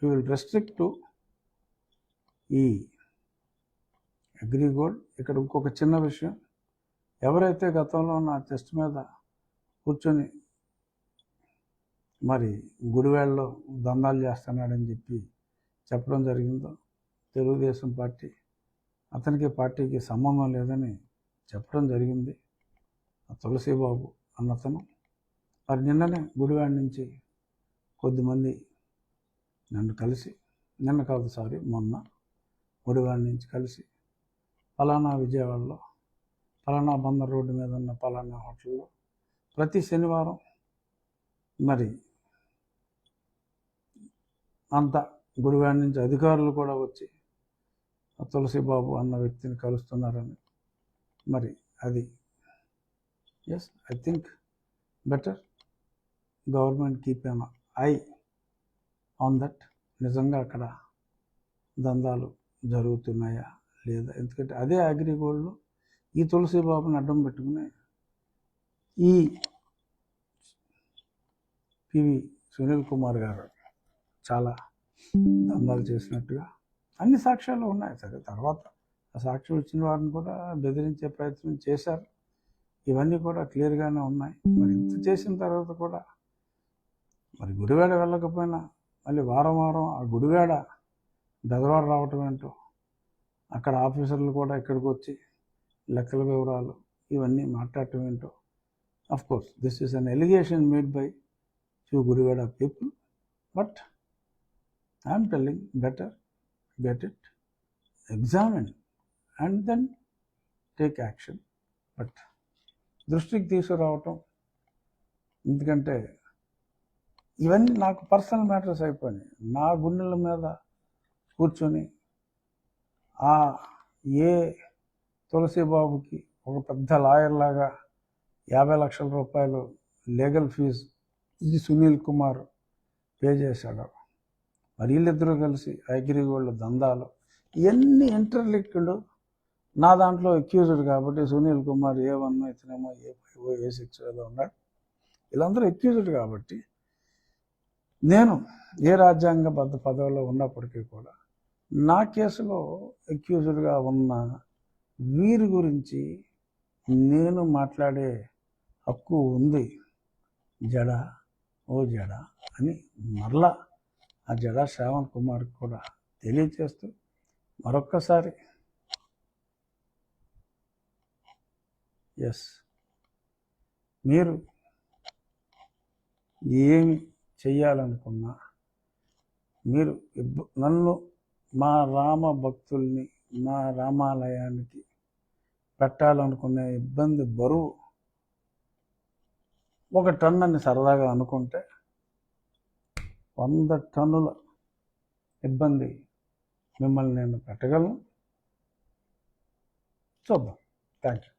You will restrict to ఈ అగ్రిగోల్డ్. ఇక్కడ ఇంకొక చిన్న విషయం, ఎవరైతే గతంలో నా టెస్ట్ మీద కూర్చొని మరి గుడివాడలో దందాలు చేస్తున్నాడని చెప్పడం జరిగిందో, తెలుగుదేశం పార్టీ అతనికి పార్టీకి సంబంధం లేదని చెప్పడం జరిగింది ఆ తులసిబాబు అన్నతను. మరి నిన్ననే గుడివాడ నుంచి కొద్దిమంది నన్ను కలిసి, మొన్న గుడివాడ నుంచి కలిసి ఫలానా విజయవాడలో ఫలానా బందర్ రోడ్డు మీద ఉన్న ఫలానా హోటల్లో ప్రతి శనివారం మరి అంతా గుడివాడ నుంచి అధికారులు కూడా వచ్చి తులసిబాబు అన్న వ్యక్తిని కలుస్తున్నారని, మరి అది yes I think better government keep an eye on that. నిజంగా అక్కడ దందాలు జరుగుతున్నాయా లేదా? ఎందుకంటే అదే అగ్రిగోల్డ్లో ఈ తులసిబాబుని అడ్డం పెట్టుకుని ఈ పివి సునీల్ కుమార్ గారు చాలా దందాలు చేసినట్టుగా అన్ని సాక్ష్యాలు ఉన్నాయి. సరే, తర్వాత ఆ సాక్ష్యం ఇచ్చిన వారిని కూడా బెదిరించే ప్రయత్నం చేశారు. ఇవన్నీ కూడా క్లియర్గానే ఉన్నాయి. మరి ఇంత చేసిన తర్వాత కూడా మరి గుడివాడ వెళ్ళకపోయినా మళ్ళీ వారం ఆ గుడివాడ బెదవాడ రావటం ఏంటో, అక్కడ ఆఫీసర్లు కూడా ఇక్కడికి వచ్చి లెక్కల వివరాలు ఇవన్నీ మాట్లాడటం ఏంటో. Of course this is an allegation made by few Gudivada people, but I am telling better get it, examine and then take action. But దృష్టికి తీసుకురావటం, ఎందుకంటే ఇవన్నీ నాకు పర్సనల్ మ్యాటర్స్ అయిపోయినాయి. నా గుండెల మీద కూర్చొని ఏ తులసిబాబుకి ఒక పెద్ద లాయర్ లాగా 50 లక్షల రూపాయలు లీగల్ ఫీజు ఈ సునీల్ కుమార్ పే చేశాడు. మరి వీళ్ళిద్దరూ కలిసి అగ్రిగోల్డ్ దందాలు ఇవన్నీ ఇంటర్లింక్డ్. నా దాంట్లో అక్యూజ్డ్ కాబట్టి సునీల్ కుమార్ A1, ఇతనేమో A5, A6 ఏదో ఉన్నాడు. వీళ్ళందరూ అక్యూజ్డ్ కాబట్టి నేను ఏ రాజ్యాంగబద్ధ పదవిలో ఉన్నప్పటికీ కూడా నా కేసులో అక్యూజ్డ్గా ఉన్న వీరి గురించి నేను మాట్లాడే హక్కు ఉంది. జడ అని మరలా ఆ జడా శ్రావణ్ కుమార్ కూడా తెలియచేస్తూ మరొక్కసారి ఎస్, మీరు ఏమి చెయ్యాలనుకున్నా, మీరు నన్ను మా రామ భక్తుల్ని మా రామాలయానికి పెట్టాలనుకునే ఇబ్బంది బరువు 1 టన్ను అని సరదాగా అనుకుంటే 100 టన్నుల ఇబ్బంది మిమ్మల్ని నేను పెట్టగలను. చూద్దాం. Thank you.